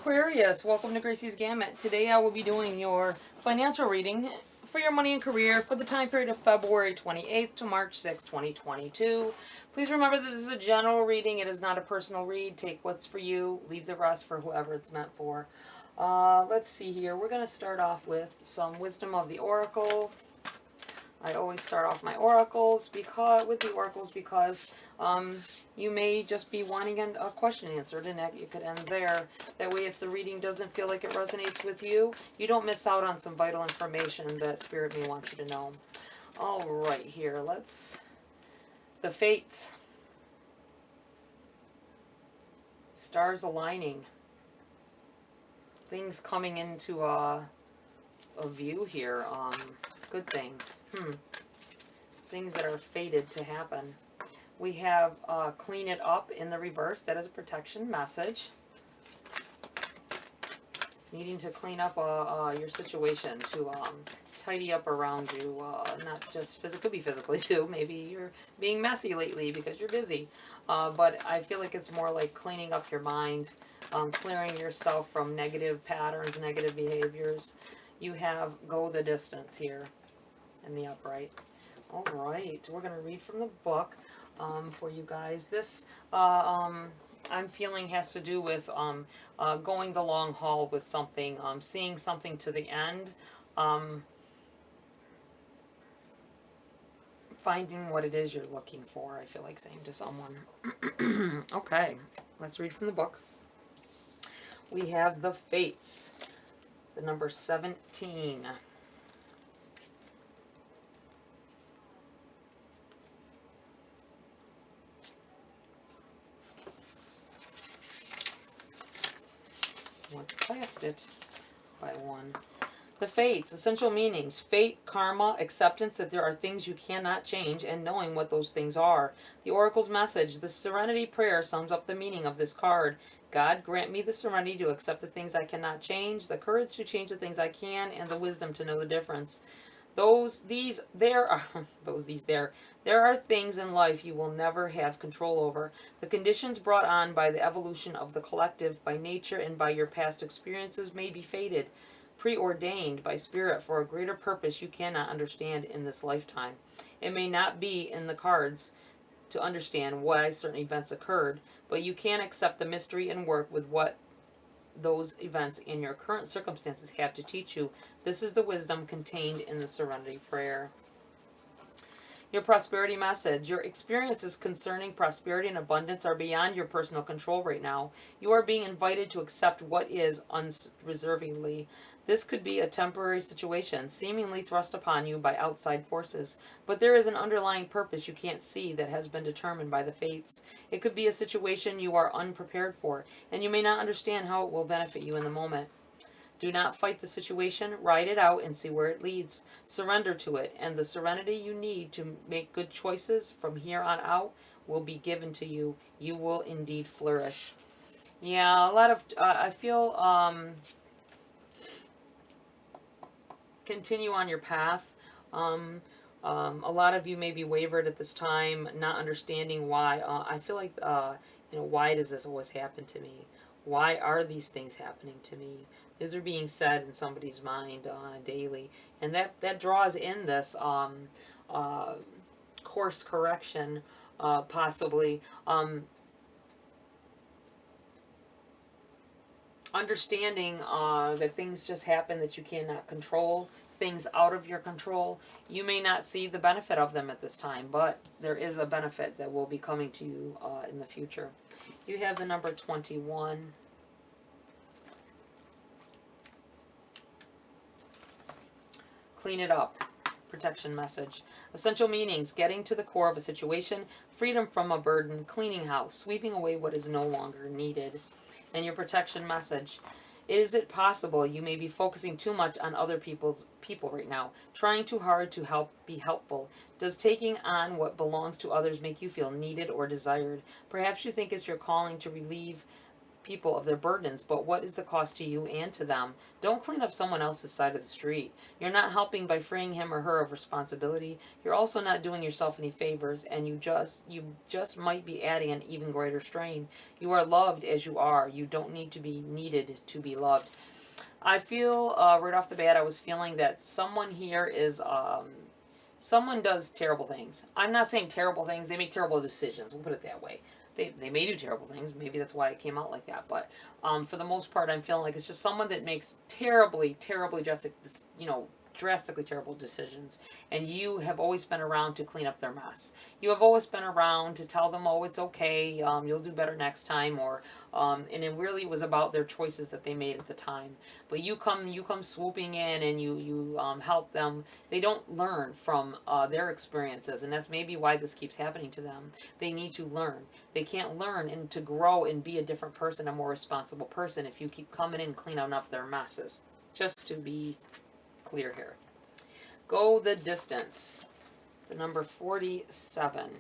Aquarius, welcome to GRAYCI'S Gamut. Today I will be doing your financial reading for your money and career for the time period of February 28th to March 6th, 2022. Please remember that this is a general reading. It is not a personal read. Take what's for you. Leave the rest for whoever it's meant for. Let's see here. We're going to start off with some wisdom of the oracle. I always start off my oracles because you may just be wanting a question answered, and that you could end there. That way, if the reading doesn't feel like it resonates with you, you don't miss out on some vital information that Spirit may want you to know. All right, here, the fates. Stars aligning. Things coming into a view here. Good things. Things that are fated to happen. We have clean it up in the reverse. That is a protection message. Needing to clean up your situation, to tidy up around you. Not just physically, could be physically too. Maybe you're being messy lately because you're busy. But I feel like it's more like cleaning up your mind, clearing yourself from negative patterns, negative behaviors. You have go the distance here in the upright. All right, we're going to read from the book for you guys. This, I'm feeling, has to do with going the long haul with something, seeing something to the end, finding what it is you're looking for, I feel like saying to someone. Okay, let's read from the book. We have the Fates, the number 17. Went past it by one. The Fates, essential meanings: fate, karma, acceptance that there are things you cannot change, and knowing what those things are. The Oracle's message: the Serenity Prayer sums up the meaning of this card. God, grant me the serenity to accept the things I cannot change, the courage to change the things I can, and the wisdom to know the difference. There are things in life you will never have control over. The conditions brought on by the evolution of the collective, by nature, and by your past experiences may be fated, preordained by Spirit for a greater purpose you cannot understand in this lifetime. It may not be in the cards to understand why certain events occurred, but you can accept the mystery and work with what those events in your current circumstances have to teach you. This is the wisdom contained in the Serenity Prayer. Your prosperity message: your experiences concerning prosperity and abundance are beyond your personal control right now. You are being invited to accept what is unreservedly. This could be a temporary situation, seemingly thrust upon you by outside forces, but there is an underlying purpose you can't see that has been determined by the fates. It could be a situation you are unprepared for, and you may not understand how it will benefit you in the moment. Do not fight the situation, ride it out and see where it leads. Surrender to it, and the serenity you need to make good choices from here on out will be given to you. You will indeed flourish. Yeah, a lot of, I feel, continue on your path. A lot of you may be wavered at this time, not understanding why. I feel like, why does this always happen to me? Why are these things happening to me? These are being said in somebody's mind daily. And that draws in this course correction, possibly. Understanding that things just happen that you cannot control, things out of your control. You may not see the benefit of them at this time, but there is a benefit that will be coming to you in the future. You have the number 21. Clean it up. Protection message. Essential meanings: getting to the core of a situation, freedom from a burden, cleaning house, sweeping away what is no longer needed. And your protection message: is it possible you may be focusing too much on other people right now, trying too hard to be helpful? Does taking on what belongs to others make you feel needed or desired? Perhaps you think it's your calling to relieve people of their burdens, but what is the cost to you and to them? Don't clean up someone else's side of the street. You're not helping by freeing him or her of responsibility. You're also not doing yourself any favors, and you just might be adding an even greater strain. You are loved as you are. You don't need to be needed to be loved. I feel right off the bat, I was feeling that someone here is someone does terrible things. I'm not saying terrible things. They make terrible decisions. We'll put it that way. They may do terrible things. Maybe that's why it came out like that. But for the most part, I'm feeling like it's just someone that makes terribly drastic, drastically terrible decisions. And you have always been around to clean up their mess. You have always been around to tell them, oh, it's okay. You'll do better next time. Or and it really was about their choices that they made at the time. But you come swooping in and you help them. They don't learn from their experiences, and that's maybe why this keeps happening to them. They need to learn. They can't learn and to grow and be a different person, a more responsible person, if you keep coming in and cleaning up their messes. Just to be clear here. Go the distance. The number 47.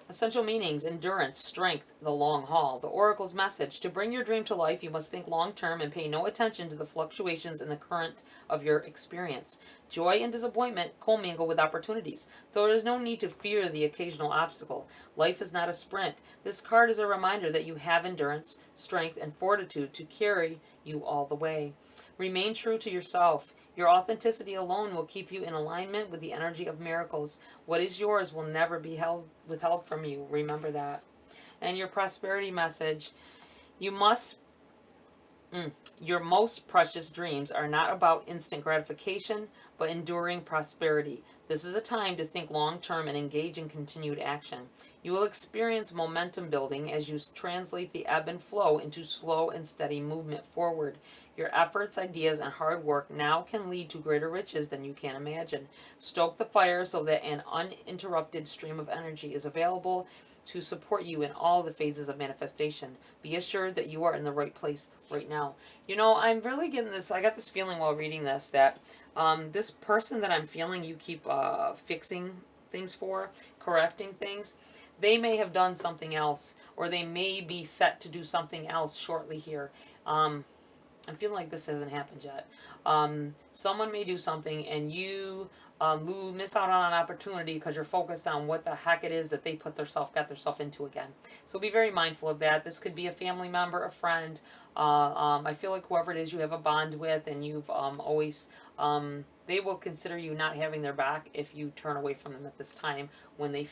Essential meanings: endurance, strength, the long haul. The oracle's message: to bring your dream to life, you must think long term and pay no attention to the fluctuations in the current of your experience. Joy and disappointment commingle with opportunities, so there is no need to fear the occasional obstacle. Life is not a sprint. This card is a reminder that you have endurance, strength, and fortitude to carry you all the way. Remain true to yourself. Your authenticity alone will keep you in alignment with the energy of miracles. What is yours will never be withheld from you. Remember that. And your prosperity message: your most precious dreams are not about instant gratification, but enduring prosperity. This is a time to think long term and engage in continued action. You will experience momentum building as you translate the ebb and flow into slow and steady movement forward. Your efforts, ideas, and hard work now can lead to greater riches than you can imagine. Stoke the fire so that an uninterrupted stream of energy is available to support you in all the phases of manifestation. Be assured that you are in the right place right now. I'm really getting this, I got this feeling while reading this that this person that I'm feeling you keep fixing things for, correcting things, they may have done something else, or they may be set to do something else shortly here. I'm feeling like this hasn't happened yet. Someone may do something and you miss out on an opportunity because you're focused on what the heck it is that they got themselves into again. So be very mindful of that. This could be a family member, a friend. I feel like whoever it is you have a bond with, and you've always, they will consider you not having their back if you turn away from them at this time when they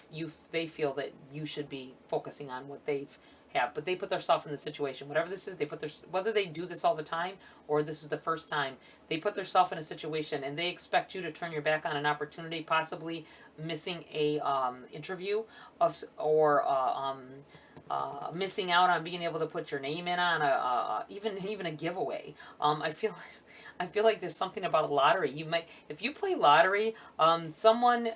feel that you should be focusing on what they've have. But they put themselves in the situation. Whatever this is, whether they do this all the time or this is the first time, they put themselves in a situation and they expect you to turn your back on an opportunity, possibly missing a interview or missing out on being able to put your name in on even a giveaway. I feel like there's something about a lottery. You might, if you play lottery, someone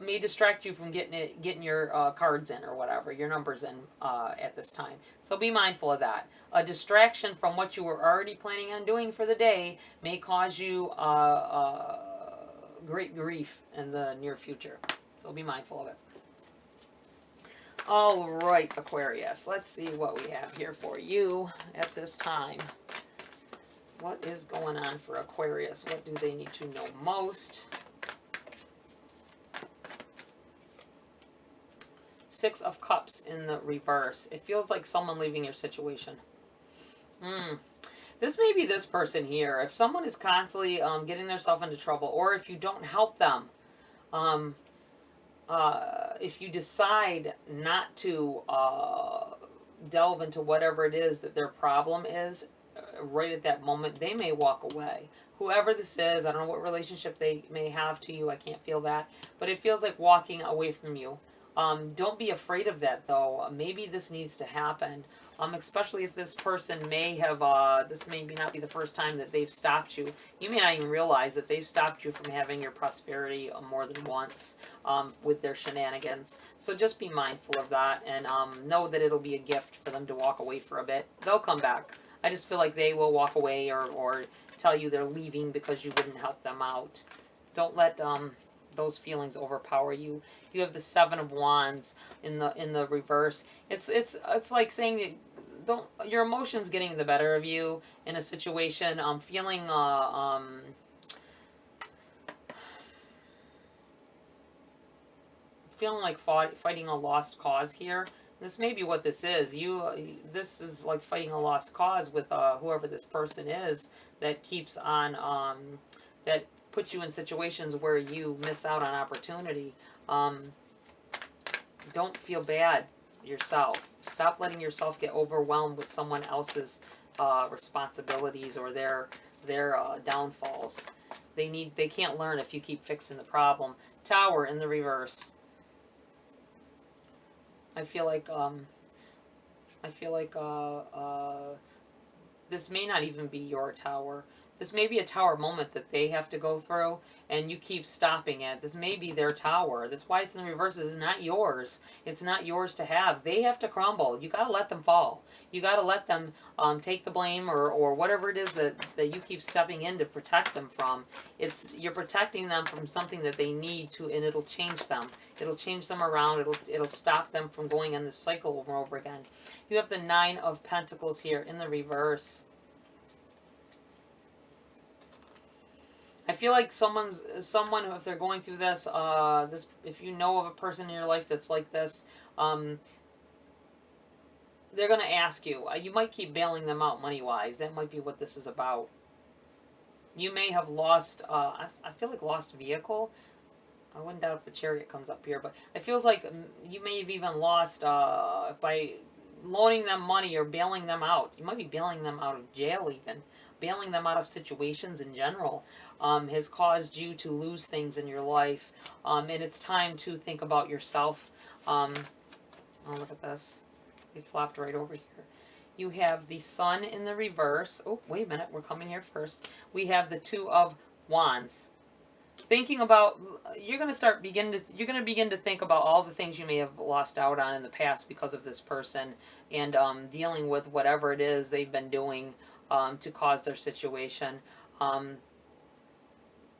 may distract you from getting your cards in or whatever, your numbers in at this time. So be mindful of that. A distraction from what you were already planning on doing for the day may cause you great grief in the near future. So be mindful of it. All right, Aquarius. Let's see what we have here for you at this time. What is going on for Aquarius? What do they need to know most? Six of Cups in the reverse. It feels like someone leaving your situation. This may be this person here. If someone is constantly getting themselves into trouble, or if you don't help them, if you decide not to delve into whatever it is that their problem is right at that moment, they may walk away. Whoever this is, I don't know what relationship they may have to you. I can't feel that. But it feels like walking away from you. Don't be afraid of that, though. Maybe this needs to happen, especially if this person may have, this may not be the first time that they've stopped you. You may not even realize that they've stopped you from having your prosperity more than once with their shenanigans. So just be mindful of that, and know that it'll be a gift for them to walk away for a bit. They'll come back. I just feel like they will walk away or tell you they're leaving because you wouldn't help them out. Don't let those feelings overpower you. You have the Seven of Wands in the reverse. It's like saying that don't, your emotions getting the better of you in a situation. Feeling feeling like fighting a lost cause here. This may be what this is. This is like fighting a lost cause with whoever this person is that keeps on that puts you in situations where you miss out on opportunity. Don't feel bad yourself. Stop letting yourself get overwhelmed with someone else's responsibilities or their downfalls. They can't learn if you keep fixing the problem. Tower in the reverse. I feel like this may not even be your tower. This may be a tower moment that they have to go through, and you keep stopping it. This may be their tower. That's why it's in the reverse. It's not yours. It's not yours to have. They have to crumble. You got to let them fall. You got to let them take the blame or whatever it is that you keep stepping in to protect them from. You're protecting them from something that they need to, and it'll change them. It'll change them around. It'll stop them from going in this cycle over and over again. You have the Nine of Pentacles here in the reverse. I feel like someone who, if they're going through this, if you know of a person in your life that's like this, they're going to ask you. You might keep bailing them out money-wise. That might be what this is about. You may have lost, I feel like lost vehicle. I wouldn't doubt if the Chariot comes up here, but it feels like you may have even lost by loaning them money or bailing them out. You might be bailing them out of jail even. Bailing them out of situations in general has caused you to lose things in your life. And it's time to think about yourself. Oh, look at this. They flopped right over here. You have the Sun in the reverse. Oh, wait a minute. We're coming here first. We have the Two of Wands. Thinking about, you're going to begin to think about all the things you may have lost out on in the past because of this person, and dealing with whatever it is they've been doing to cause their situation,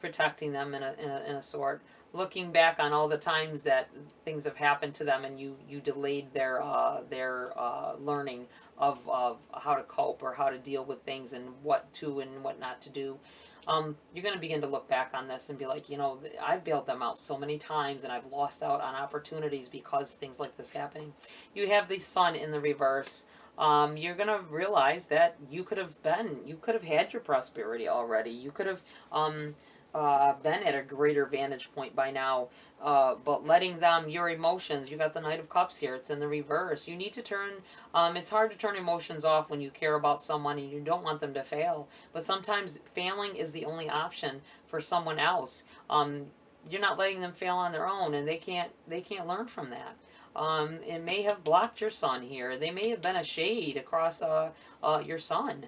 protecting them in a sort. Looking back on all the times that things have happened to them, and you delayed their learning of how to cope or how to deal with things and what to and what not to do. You're going to begin to look back on this and be like, you know, I've bailed them out so many times and I've lost out on opportunities because things like this happening. You have the Sun in the reverse. You're going to realize that you could have had your prosperity already. You could have been at a greater vantage point by now, but letting them, your emotions, you got the Knight of Cups here, it's in the reverse. You need to turn, it's hard to turn emotions off when you care about someone and you don't want them to fail, but sometimes failing is the only option for someone else. You're not letting them fail on their own, and they can't learn from that. It may have blocked your sun here. They may have been a shade across your sun,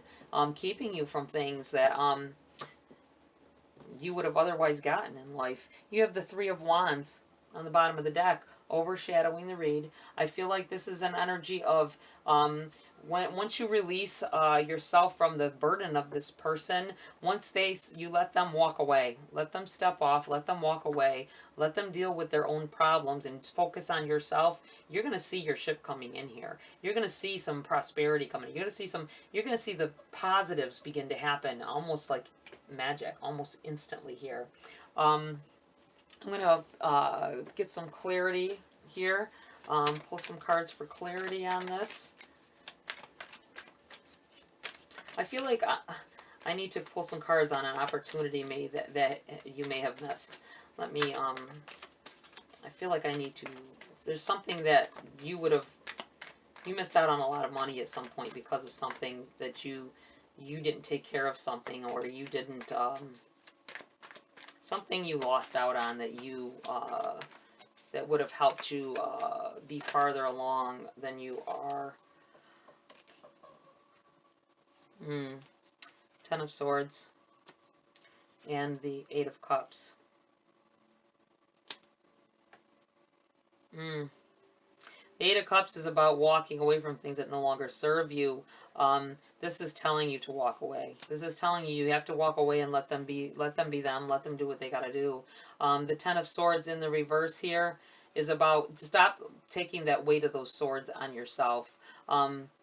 keeping you from things that you would have otherwise gotten in life. You have the Three of Wands on the bottom of the deck, overshadowing the read. I feel like this is an energy of once you release yourself from the burden of this person, once you let them walk away, let them step off, let them walk away, let them deal with their own problems and focus on yourself, you're going to see your ship coming in here. You're going to see some prosperity coming. You're going to see the positives begin to happen almost like magic, almost instantly here. I'm going to get some clarity here. Pull some cards for clarity on this. I feel like I need to pull some cards on an opportunity that you may have missed. Let me, I feel like I need to, there's something that you missed out on a lot of money at some point because of something that you didn't take care of something, or you didn't, something you lost out on that that would have helped you be farther along than you are. Ten of Swords and the Eight of Cups. Eight of Cups is about walking away from things that no longer serve you. This is telling you to walk away. This is telling you have to walk away and let them be them, let them do what they got to do. The Ten of Swords in the reverse here is about to stop taking that weight of those swords on yourself.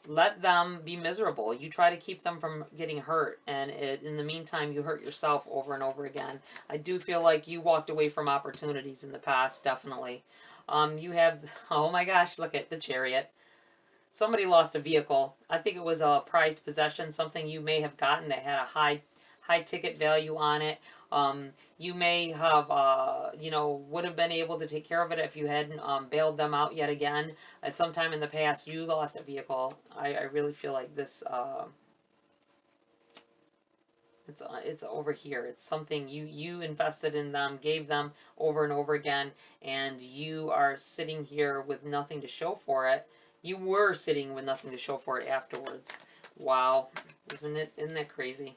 Let them be miserable. You try to keep them from getting hurt, and in the meantime, you hurt yourself over and over again. I do feel like you walked away from opportunities in the past, definitely. You have, oh my gosh, look at the Chariot. Somebody lost a vehicle. I think it was a prized possession, something you may have gotten that had a high ticket value on it. You may have, would have been able to take care of it if you hadn't bailed them out yet again. At some time in the past, you lost a vehicle. I really feel like this, it's over here. It's something you invested in them, gave them over and over again, and you are sitting here with nothing to show for it. You were sitting with nothing to show for it afterwards. Wow. Isn't that crazy?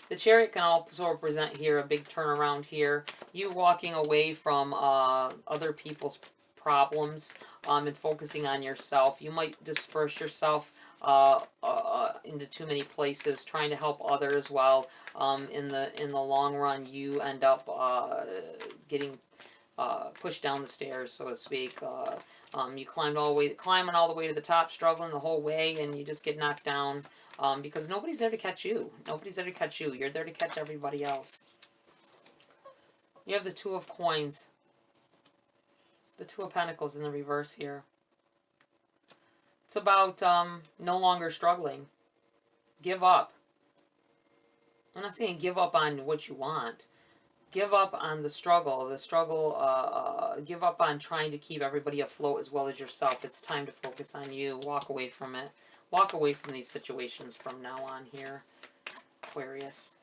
The Chariot can also represent here a big turnaround here. You walking away from other people's problems and focusing on yourself. You might disperse yourself into too many places, trying to help others, while in the long run you end up getting pushed down the stairs, so to speak. You climbing all the way to the top, struggling the whole way, and you just get knocked down because nobody's there to catch you. Nobody's there to catch you. You're there to catch everybody else. You have the Two of Coins. The Two of Pentacles in the reverse here. It's about no longer struggling. Give up. I'm not saying give up on what you want. Give up on the struggle. Give up on trying to keep everybody afloat as well as yourself. It's time to focus on you. Walk away from it. Walk away from these situations from now on here, Aquarius.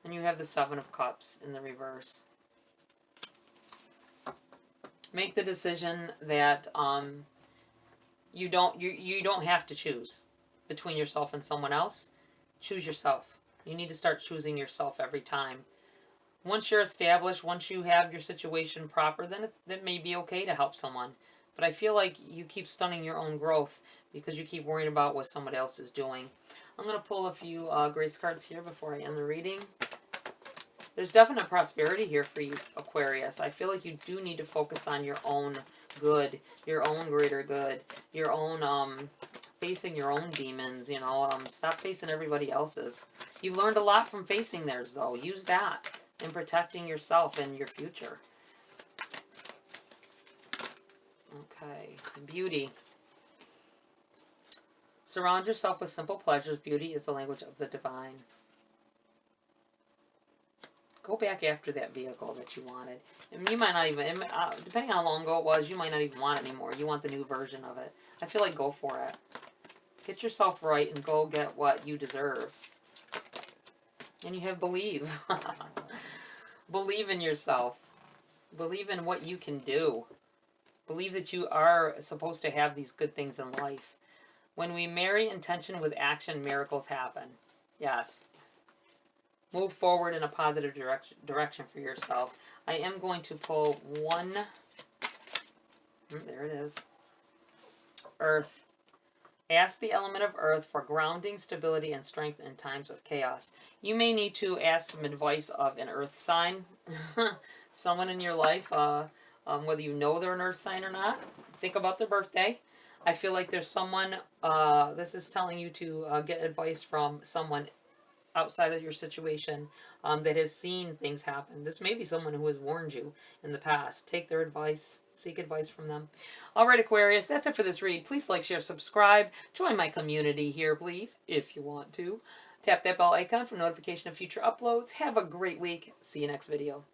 And you have the Seven of Cups in the reverse. Make the decision that you don't have to choose between yourself and someone else. Choose yourself. You need to start choosing yourself every time. Once you're established, once you have your situation proper, then it may be okay to help someone. But I feel like you keep stunning your own growth because you keep worrying about what somebody else is doing. I'm going to pull a few grace cards here before I end the reading. There's definite prosperity here for you, Aquarius. I feel like you do need to focus on your own good, your own greater good, your own, facing your own demons, stop facing everybody else's. You've learned a lot from facing theirs, though. Use that in protecting yourself and your future. Okay, beauty. Surround yourself with simple pleasures. Beauty is the language of the divine. Go back after that vehicle that you wanted. And you might not even, depending on how long ago it was, you might not even want it anymore. You want the new version of it. I feel like go for it. Get yourself right and go get what you deserve. And you have believe. Believe in yourself. Believe in what you can do. Believe that you are supposed to have these good things in life. When we marry intention with action, miracles happen. Yes. Move forward in a positive direction for yourself. I am going to pull one. There it is. Earth. Ask the element of earth for grounding, stability, and strength in times of chaos. You may need to ask some advice of an earth sign. Someone in your life, whether you know they're an earth sign or not. Think about their birthday. I feel like there's someone, this is telling you to get advice from someone outside of your situation that has seen things happen. This may be someone who has warned you in the past. Take their advice. Seek advice from them. All right, Aquarius, that's it for this read. Please like, share, subscribe. Join my community here, please, if you want to. Tap that bell icon for notification of future uploads. Have a great week. See you next video.